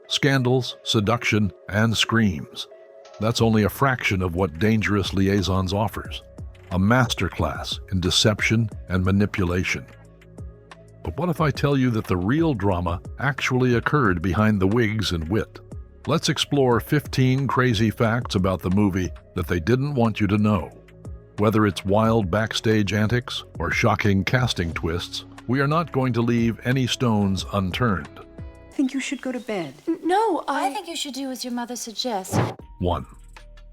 scandals, seduction, and screams. That's only a fraction of what Dangerous Liaisons offers, a masterclass in deception and manipulation. But what if I tell you that the real drama actually occurred behind the wigs and wit? Let's explore 15 crazy facts about the movie that they didn't want you to know. Whether it's wild backstage antics or shocking casting twists, we are not going to leave any stones unturned. I think you should go to bed. No, I think you should do as your mother suggests. 1.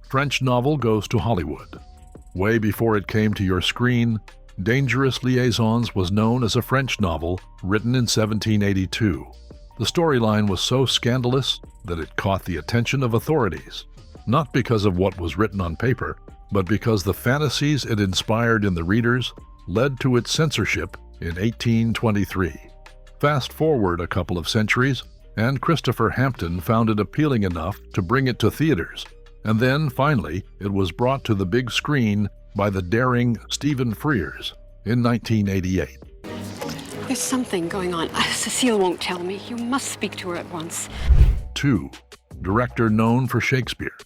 French novel goes to Hollywood. Way before it came to your screen, Dangerous Liaisons was known as a French novel written in 1782. The storyline was so scandalous that it caught the attention of authorities, not because of what was written on paper, but because the fantasies it inspired in the readers led to its censorship in 1823. Fast forward a couple of centuries, and Christopher Hampton found it appealing enough to bring it to theaters, and then, finally, it was brought to the big screen by the daring Stephen Frears in 1988. There's something going on. Cecile won't tell me. You must speak to her at once. 2. Director known for Shakespeare.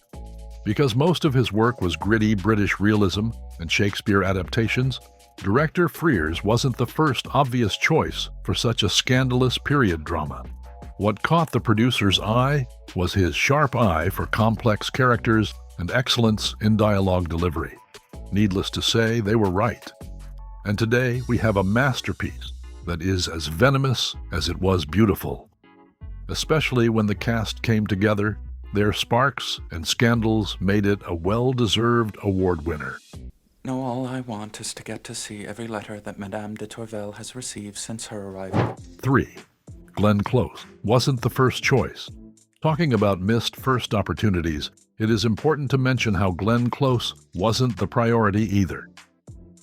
Because most of his work was gritty British realism and Shakespeare adaptations, director Frears wasn't the first obvious choice for such a scandalous period drama. What caught the producer's eye was his sharp eye for complex characters and excellence in dialogue delivery. Needless to say, they were right. And today we have a masterpiece that is as venomous as it was beautiful. Especially when the cast came together, their sparks and scandals made it a well-deserved award winner. No, all I want is to get to see every letter that Madame de Tourvel has received since her arrival. 3. Glenn Close wasn't the first choice. Talking about missed first opportunities, it is important to mention how Glenn Close wasn't the priority either.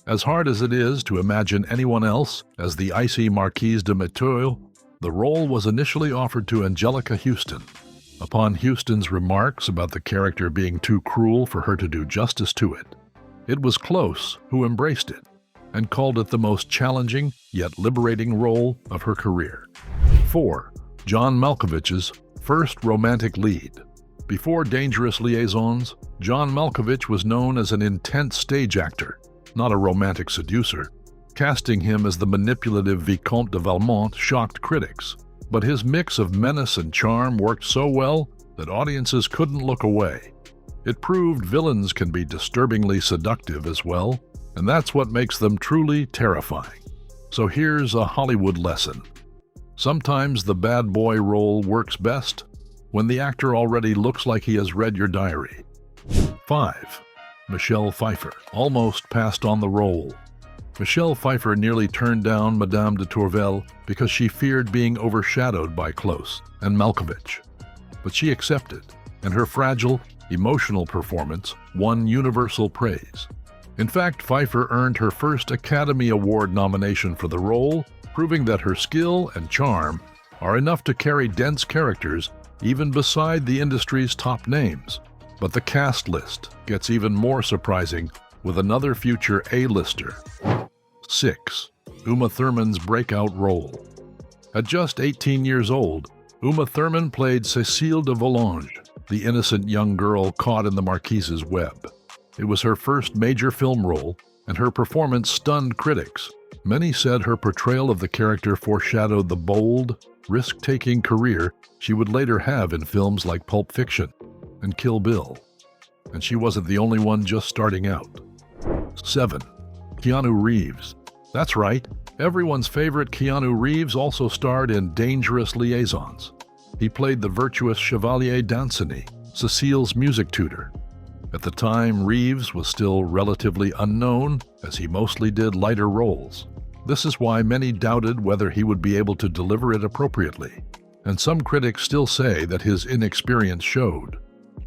As hard as it is to imagine anyone else as the icy Marquise de Merteuil, the role was initially offered to Angelica Houston. Upon Houston's remarks about the character being too cruel for her to do justice to it, it was Close who embraced it and called it the most challenging yet liberating role of her career. 4. John Malkovich's first romantic lead. Before Dangerous Liaisons, John Malkovich was known as an intense stage actor, not a romantic seducer. Casting him as the manipulative Vicomte de Valmont shocked critics, but his mix of menace and charm worked so well that audiences couldn't look away. It proved villains can be disturbingly seductive as well, and that's what makes them truly terrifying. So here's a Hollywood lesson. Sometimes the bad boy role works best when the actor already looks like he has read your diary. 5. Michelle Pfeiffer almost passed on the role. Michelle Pfeiffer nearly turned down Madame de Tourvel because she feared being overshadowed by Close and Malkovich. But she accepted, and her fragile, emotional performance won universal praise. In fact, Pfeiffer earned her first Academy Award nomination for the role, proving that her skill and charm are enough to carry dense characters even beside the industry's top names. But the cast list gets even more surprising with another future A-lister. 6. Uma Thurman's breakout role. At just 18 years old, Uma Thurman played Cécile de Volanges, the innocent young girl caught in the Marquise's web. It was her first major film role, and her performance stunned critics. Many said her portrayal of the character foreshadowed the bold, risk-taking career she would later have in films like Pulp Fiction and Kill Bill. And she wasn't the only one just starting out. 7. Keanu Reeves. That's right, everyone's favorite Keanu Reeves also starred in Dangerous Liaisons. He played the virtuous Chevalier Danceny, Cecile's music tutor. At the time, Reeves was still relatively unknown, as he mostly did lighter roles. This is why many doubted whether he would be able to deliver it appropriately, and some critics still say that his inexperience showed.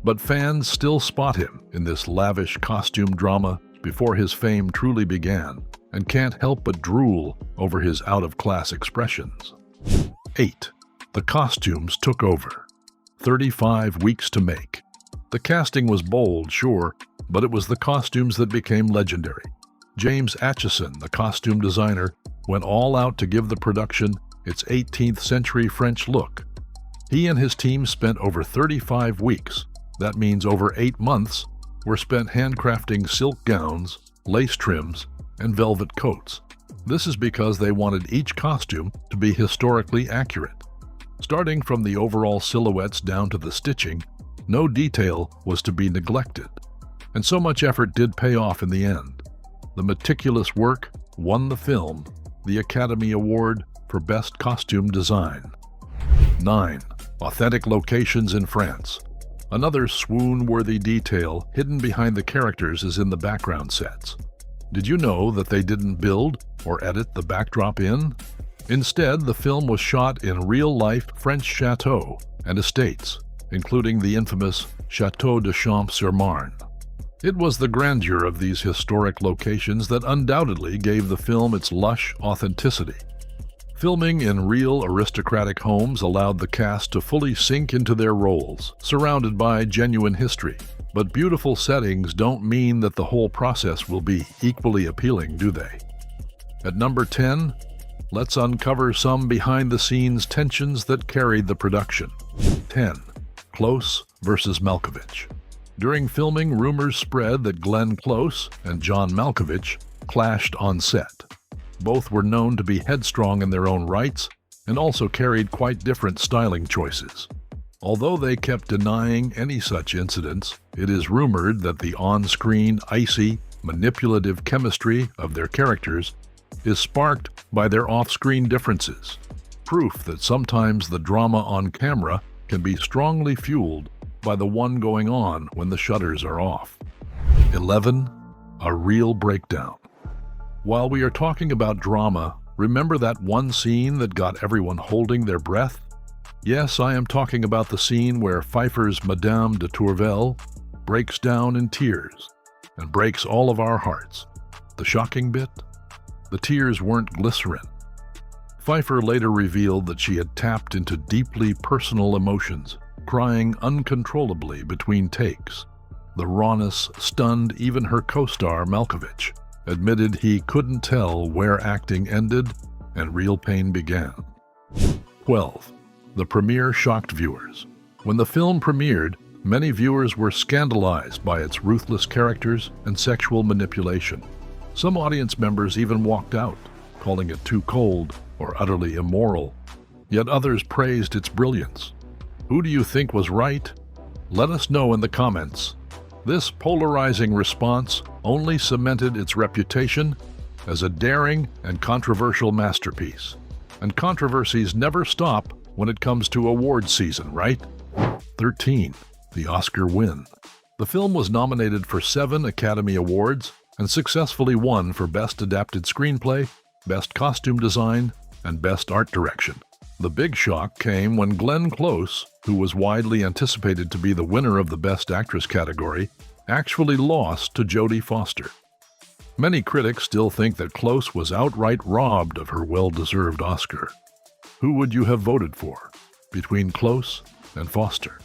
But fans still spot him in this lavish costume drama before his fame truly began, and can't help but drool over his out-of-class expressions. 8. The costumes took over. 35 weeks to make. The casting was bold, sure, but it was the costumes that became legendary. James Acheson, the costume designer, went all out to give the production its 18th century French look. He and his team spent over 35 weeks, that means over 8 months, were spent handcrafting silk gowns, lace trims, and velvet coats. This is because they wanted each costume to be historically accurate. Starting from the overall silhouettes down to the stitching, no detail was to be neglected. And so much effort did pay off in the end. The meticulous work won the film the Academy Award for Best Costume Design. 9. Authentic locations in France. Another swoon-worthy detail hidden behind the characters is in the background sets. Did you know that they didn't build or edit the backdrop in? Instead, the film was shot in real-life French chateaux and estates, including the infamous Chateau de Champs-sur-Marne. It was the grandeur of these historic locations that undoubtedly gave the film its lush authenticity. Filming in real aristocratic homes allowed the cast to fully sink into their roles, surrounded by genuine history. But beautiful settings don't mean that the whole process will be equally appealing, do they? At number 10, let's uncover some behind-the-scenes tensions that carried the production. 10. Close versus Malkovich. During filming, rumors spread that Glenn Close and John Malkovich clashed on set. Both were known to be headstrong in their own rights and also carried quite different styling choices. Although they kept denying any such incidents, it is rumored that the on-screen, icy, manipulative chemistry of their characters is sparked by their off-screen differences, proof that sometimes the drama on camera can be strongly fueled by the one going on when the shutters are off. 11. A real breakdown. While we are talking about drama, remember that one scene that got everyone holding their breath? Yes, I am talking about the scene where Pfeiffer's Madame de Tourvel breaks down in tears and breaks all of our hearts. The shocking bit? The tears weren't glycerin. Pfeiffer later revealed that she had tapped into deeply personal emotions, crying uncontrollably between takes. The rawness stunned even her co-star Malkovich, admitted he couldn't tell where acting ended and real pain began. 12. The premiere shocked viewers. When the film premiered, many viewers were scandalized by its ruthless characters and sexual manipulation. Some audience members even walked out, calling it too cold or utterly immoral. Yet others praised its brilliance. Who do you think was right? Let us know in the comments. This polarizing response only cemented its reputation as a daring and controversial masterpiece. And controversies never stop when it comes to awards season, right? 13. The Oscar win. The film was nominated for 7 Academy Awards and successfully won for Best Adapted Screenplay, Best Costume Design, and Best Art Direction. The big shock came when Glenn Close, who was widely anticipated to be the winner of the Best Actress category, actually lost to Jodie Foster. Many critics still think that Close was outright robbed of her well-deserved Oscar. Who would you have voted for between Close and Foster?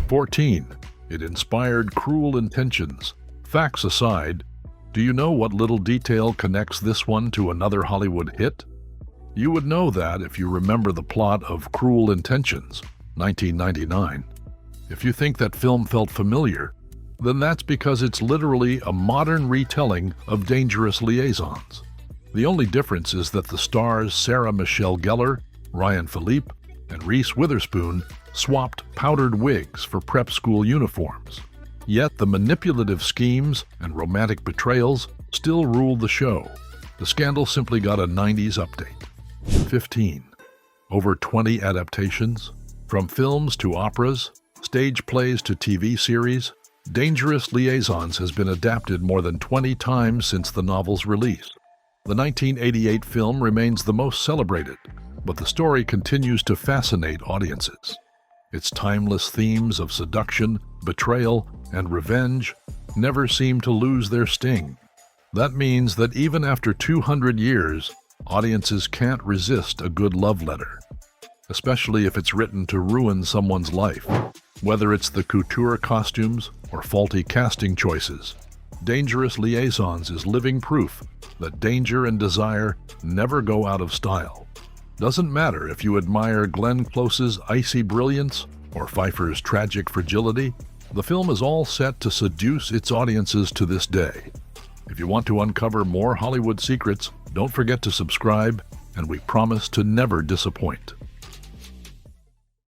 14. It inspired cruel intentions. Facts aside, do you know what little detail connects this one to another Hollywood hit? You would know that if you remember the plot of Cruel Intentions, 1999. If you think that film felt familiar, then that's because it's literally a modern retelling of Dangerous Liaisons. The only difference is that the stars Sarah Michelle Gellar, Ryan Philippe, and Reese Witherspoon swapped powdered wigs for prep school uniforms. Yet the manipulative schemes and romantic betrayals still ruled the show. The scandal simply got a 90s update. 15. Over 20 adaptations. From films to operas, stage plays to TV series, Dangerous Liaisons has been adapted more than 20 times since the novel's release. The 1988 film remains the most celebrated, but the story continues to fascinate audiences. Its timeless themes of seduction, betrayal, and revenge never seem to lose their sting. That means that even after 200 years, audiences can't resist a good love letter, especially if it's written to ruin someone's life. Whether it's the couture costumes or faulty casting choices, Dangerous Liaisons is living proof that danger and desire never go out of style. Doesn't matter if you admire Glenn Close's icy brilliance or Pfeiffer's tragic fragility, the film is all set to seduce its audiences to this day. If you want to uncover more Hollywood secrets, don't forget to subscribe, and we promise to never disappoint.